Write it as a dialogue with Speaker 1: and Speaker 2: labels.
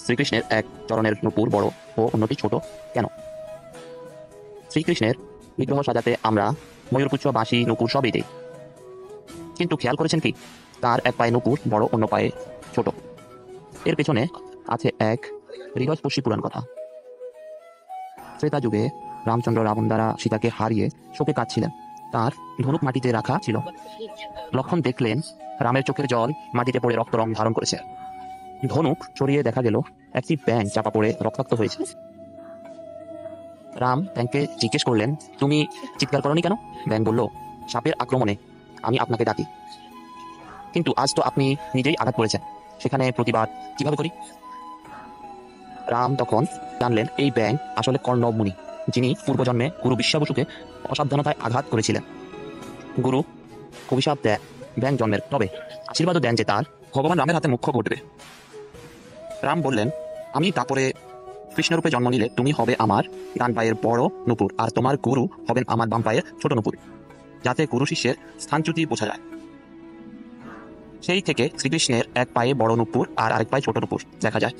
Speaker 1: শ্রীকৃষ্ণের এক চরণের নূপুর বড় ও অন্যটি ছোট কেন? শ্রীকৃষ্ণের বিগ্রহ সাজাতে আমরা ময়ূরপুচ্ছ, বাঁশি, নূপুর সবই দিই, কিন্তু খেয়াল করেছেন কি তার এক পায়ে নূপুর বড়, অন্য পায়ে ছোট? এর পেছনে আছে এক হৃদয়স্পর্শী পুরাণ কথা। ত্রেতা যুগে রামচন্দ্র রাবণ দ্বারা সীতাকে হারিয়ে শোকে কাঁদছিলেন। তার ধনুক মাটিতে রাখা ছিল। লক্ষ্মণ দেখলেন রামের চোখের জল মাটিতে পড়ে রক্ত রং ধারণ করেছে। ধনুক সরিয়ে দেখা গেল একটি ব্যাঙ চাপা পড়ে রক্তাক্ত হয়েছে। রাম ব্যাঙকে জিজ্ঞেস করলেন, তুমি চিৎকার করনি কেন? ব্যাঙ বলল, সাপের আক্রমণে আমি আপনাকে ডাকি, কিন্তু আজ তো আপনি নিজেই আঘাত করেছেন, সেখানে প্রতিবাদ কিভাবে করি? রাম তখন জানলেন এই ব্যাঙ আসলে কর্ণ মুনি, যিনি পূর্বজন্মে গুরু বিশ্বাবসুকে অসাবধানতায় আঘাত করেছিলেন। গুরু অভিশাপ দেয় ব্যাঙ জন্মের, তবে আশীর্বাদও দেন যে তার ভগবান রামের হাতে মুখ্য ঘটবে। রাম বললেন, আমি তারপরে কৃষ্ণরূপে জন্ম নিলে তুমি হবে আমার ডান পায়ের বড় নূপুর, আর তোমার গুরু হবেন আমার বাম পায়ের ছোট নূপুর, যাতে গুরু শিষ্যের স্থানচ্যুতি বোঝা যায়। সেই থেকে শ্রীকৃষ্ণের এক পায়ে বড় নূপুর আর আরেক পায়ে ছোট নূপুর দেখা যায়।